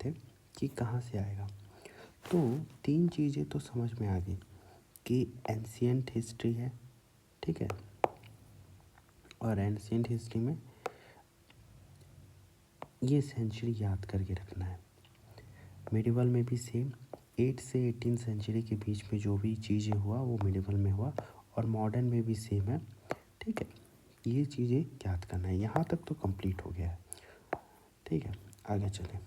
थे कि कहाँ से आएगा। तो 3 चीज़ें तो समझ में आ गई कि एंशिएंट हिस्ट्री है, ठीक है, और एंशिएंट हिस्ट्री में ये सेंचुरी याद करके रखना है। मिडिवल में भी सेम 8 से 18 सेंचुरी के बीच में जो भी चीज़ें हुआ वो मिडिवल में हुआ, और मॉडर्न में भी सेम है, ठीक है। ये चीज़ें याद करना है। यहाँ तक तो कंप्लीट हो गया है, ठीक है। आगे चलें,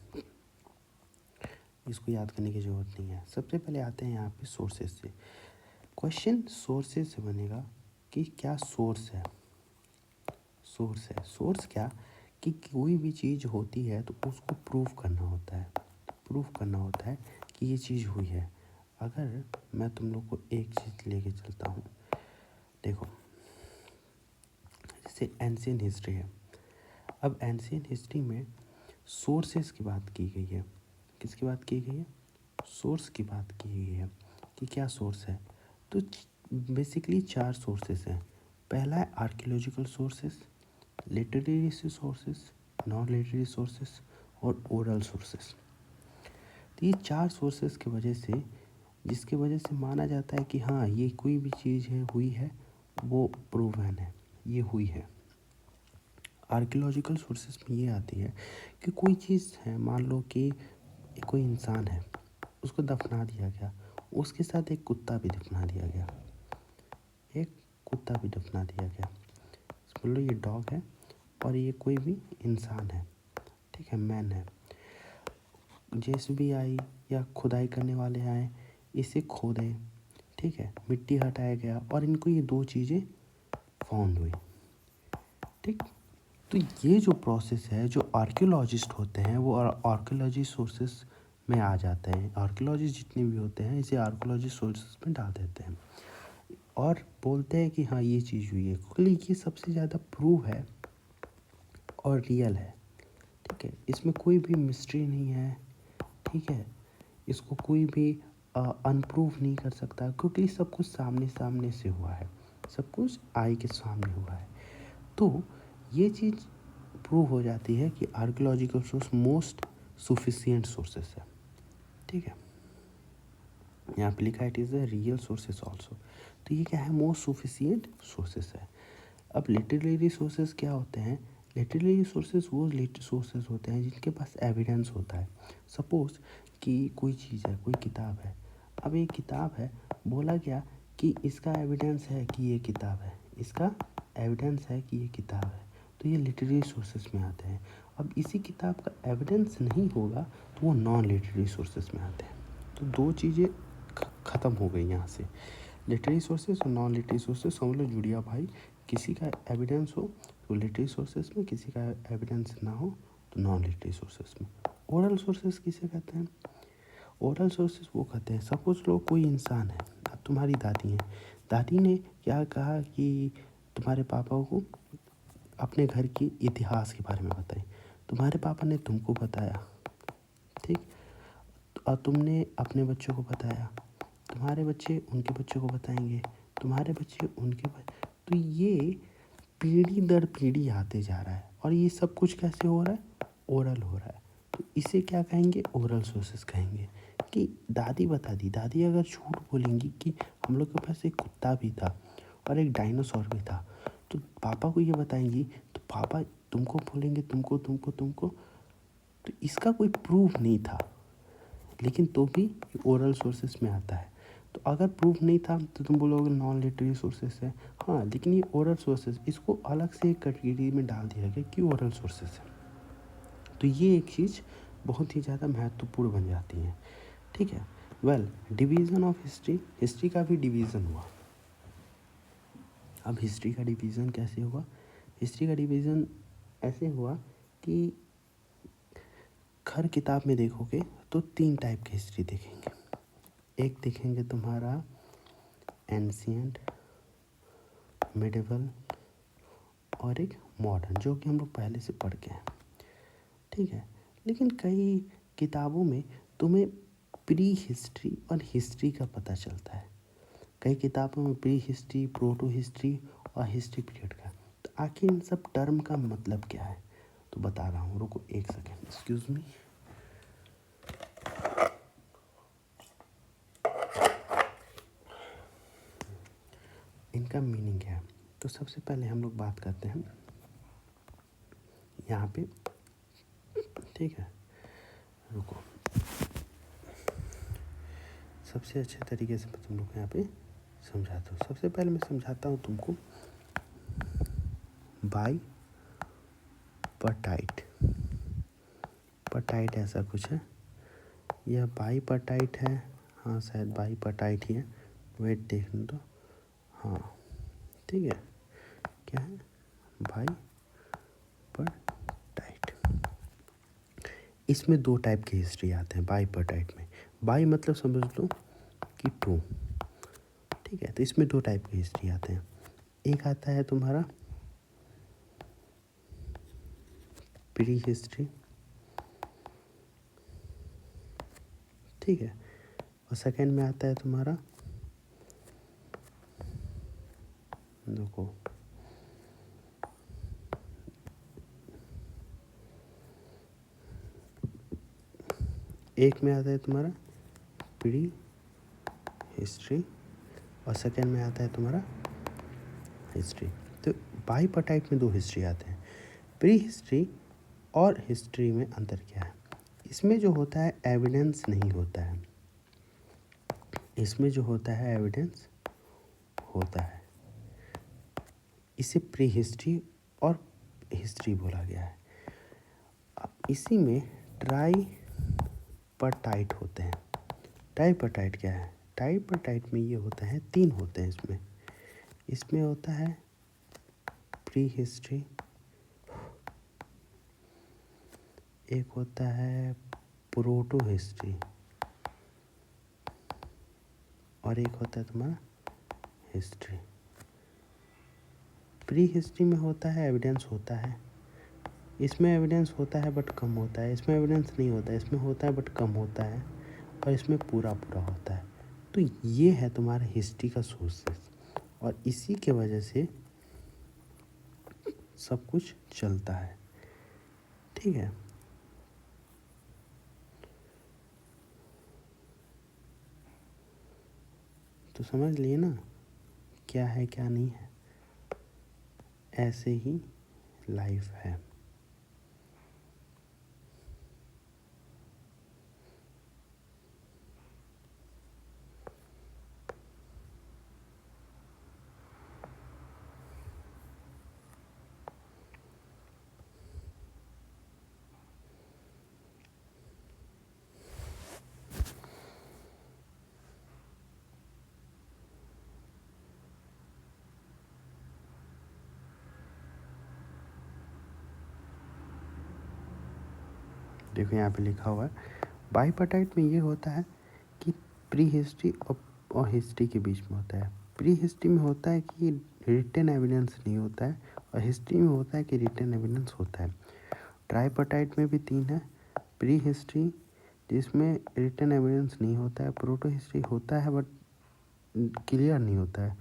इसको याद करने की ज़रूरत नहीं है। सबसे पहले आते हैं यहाँ पे सोर्सेज से। क्वेश्चन सोर्सेज से बनेगा कि क्या सोर्स है। सोर्स है, सोर्स क्या कि कोई भी चीज़ होती है तो उसको प्रूव करना होता है। प्रूव करना होता है कि ये चीज़ हुई है। अगर मैं तुम लोग को एक चीज़ लेके चलता हूँ, देखो, जैसे एंशिएंट हिस्ट्री है। अब एंशिएंट हिस्ट्री में सोर्सेस की बात की गई है। किसकी बात की गई है? सोर्स की बात की गई है कि क्या सोर्स है। तो बेसिकली 4 सोर्सेस हैं। पहला है archaeological sources, literary sources, non literary sources और ओरल सोर्सेस। तो ये 4 सोर्सेस की वजह से, जिसकी वजह से माना जाता है कि हाँ, ये कोई भी चीज़ है, हुई है, वो प्रूवन है, ये हुई है। आर्कियोलॉजिकल सोर्सेस में ये आती है कि कोई चीज़ है, मान लो कि कोई इंसान है, उसको दफना दिया गया, उसके साथ एक कुत्ता भी दफना दिया गया, एक कुत्ता भी दफना दिया गया। मान लो ये डॉग है और ये कोई भी इंसान है, ठीक है, मैन है। जेसीबी आई या खुदाई करने वाले आए, इसे खोदे, ठीक है, मिट्टी हटाया गया और इनको ये 2 चीज़ें फाउंड हुई, ठीक। तो ये जो प्रोसेस है, जो आर्कियोलॉजिस्ट होते हैं वो आर्कियोलॉजी सोर्सेस में आ जाते हैं। आर्कियोलॉजिस्ट जितने भी होते हैं इसे आर्कियोलॉजी सोर्सेस में डाल देते हैं और बोलते हैं कि हाँ, ये चीज़ हुई है, क्योंकि ये सबसे ज़्यादा प्रूव है और रियल है, ठीक है। इसमें कोई भी मिस्ट्री नहीं है, ठीक है। इसको कोई भी अनप्रूव नहीं कर सकता, क्योंकि सब कुछ सामने सामने से हुआ है, सब कुछ आई के सामने हुआ है। तो ये चीज़ प्रूव हो जाती है कि archaeological source most sufficient sources है, ठीक है। यहाँ पे लिखा है it is a real sources also. तो ये क्या है? मोस्ट सफिशिएंट सोर्सेस है। अब लिटरेरी सोर्सेस क्या होते हैं? लिटरेरी सोर्सेस वो सोर्सेस होते हैं जिनके पास एविडेंस होता है। सपोज कि कोई चीज़ है, कोई किताब है। अब एक किताब है, बोला गया कि इसका एविडेंस है कि ये किताब है, इसका एविडेंस है कि ये किताब है, तो ये लिटरेरी सोर्सेस में आते हैं। अब इसी किताब का एविडेंस नहीं होगा तो वो नॉन लिटरेरी सोर्सेस में आते हैं। तो 2 चीज़ें ख़त्म हो गई यहाँ से, लिटरेरी सोर्सेस और नॉन लिटरेरी सोर्सेस। समझ लो जुड़िया भाई, किसी का एविडेंस हो तो लिटरेरी सोर्सेस में, किसी का एविडेंस ना हो तो नॉन लिटरेरी सोर्सेस में। ओरल सोर्सेस किसे कहते हैं? ओरल सोर्सेस वो कहते हैं, सपोज लो कोई इंसान है, अब तुम्हारी दादी है, दादी ने क्या कहा कि तुम्हारे पापा को अपने घर की इतिहास के बारे में बताई, तुम्हारे पापा ने तुमको बताया, ठीक, और तुमने अपने बच्चों को बताया, तुम्हारे बच्चे उनके बच्चों को बताएंगे, तुम्हारे बच्चे उनके तो ये पीढ़ी दर पीढ़ी आते जा रहा है। और ये सब कुछ कैसे हो रहा है? ओरल हो रहा है। तो इसे क्या कहेंगे? ओरल सोर्सेस कहेंगे। कि दादी बता दी, दादी अगर झूठ बोलेंगी कि हम लोग के पास एक कुत्ता भी था और एक डायनासोर भी था, तो पापा को ये बताएंगी, तो पापा तुमको बोलेंगे तुमको तुमको तुमको। तो इसका कोई प्रूफ नहीं था, लेकिन तो भी ओरल सोर्सेस में आता है। तो अगर प्रूफ नहीं था तो तुम बोलोगे नॉन लिटरेरी सोर्सेस है, हाँ, लेकिन ये ओरल सोर्सेस, इसको अलग से एक कैटेगरी में डाल दिया गया कि ओरल सोर्सेस है। तो ये एक चीज़ बहुत ही ज़्यादा महत्वपूर्ण बन जाती है, ठीक है। Well, division of history, history का भी डिवीज़न हुआ। अब हिस्ट्री का डिवीज़न कैसे हुआ? हिस्ट्री का डिवीज़न ऐसे हुआ कि हर किताब में देखोगे तो 3 टाइप की हिस्ट्री देखेंगे। एक देखेंगे तुम्हारा एंशिएंट, मिडिवल और एक मॉडर्न, जो कि हम लोग पहले से पढ़ के हैं, ठीक है। लेकिन कई किताबों में तुम्हें प्री हिस्ट्री और हिस्ट्री का पता चलता है। कई किताबों में प्री हिस्ट्री, प्रोटो हिस्ट्री और हिस्ट्री पीरियड का। तो आखिर इन सब टर्म का मतलब क्या है? तो बता रहा हूँ, रुको एक सेकेंड, एक्सक्यूज़ मी। का मीनिंग क्या है। तो सबसे पहले हम लोग बात करते हैं यहाँ पे, ठीक है, रुको, सबसे अच्छे तरीके से मैं तुम लोग को यहाँ पे समझाता हूँ। सबसे पहले मैं समझाता हूँ तुमको बाई पर्टाइट। पर्टाइट ऐसा कुछ है, यह बाई पर्टाइट है, हाँ शायद बाई पर्टाइट ही है, वेट देखने दो, हाँ ठीक है, क्या है, बाई पर्टाइट। इसमें दो टाइप की हिस्ट्री आते हैं बाई पर्टाइट में। बाई मतलब समझ लो कि टू, ठीक है। तो इसमें दो टाइप की हिस्ट्री आते हैं, एक आता है तुम्हारा प्री हिस्ट्री, ठीक है, और सेकेंड में आता है तुम्हारा, देखो एक में आता है तुम्हारा प्री हिस्ट्री और सेकेंड में आता है तुम्हारा हिस्ट्री। तो बाई पर्टाइट में दो हिस्ट्री आते हैं। प्री हिस्ट्री और हिस्ट्री में अंतर क्या है, इसमें जो होता है एविडेंस नहीं होता है, इसमें जो होता है एविडेंस होता है, इसे प्री हिस्ट्री और हिस्ट्री बोला गया है। अब इसी में ट्राई पर्टाइट होते हैं। ट्राई पर्टाइट क्या है, ट्राई पर्टाइट में ये होता है, तीन होते हैं इसमें, इसमें होता है प्री हिस्ट्री, एक होता है प्रोटो हिस्ट्री और एक होता है तुम्हारा हिस्ट्री। प्री हिस्ट्री में होता है एविडेंस होता है, इसमें एविडेंस होता है बट कम होता है, इसमें एविडेंस नहीं होता है, इसमें होता है बट कम होता है, और इसमें पूरा पूरा होता है। तो ये है तुम्हारा हिस्ट्री का सोर्सेस, और इसी के वजह से सब कुछ चलता है, ठीक है। तो समझ लिए ना क्या है क्या नहीं है, ऐसे ही लाइफ है। देखो यहाँ पे लिखा हुआ है, बाईपर्टाइट में ये होता है कि प्री हिस्ट्री और हिस्ट्री के बीच में होता है। प्री हिस्ट्री में होता है कि रिटन एविडेंस नहीं होता है, और हिस्ट्री में होता है कि रिटन एविडेंस होता है। ट्राईपर्टाइट में भी तीन है, प्री हिस्ट्री जिसमें रिटन एविडेंस नहीं होता है, प्रोटो हिस्ट्री होता है बट क्लियर नहीं होता है,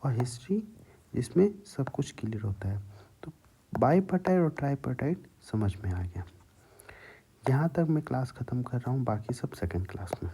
और हिस्ट्री जिसमें सब कुछ क्लियर होता है। तो बाईपर्टाइट और ट्राईपर्टाइट समझ में आ गया। यहाँ तक मैं क्लास ख़त्म कर रहा हूँ, बाकी सब सेकंड क्लास में।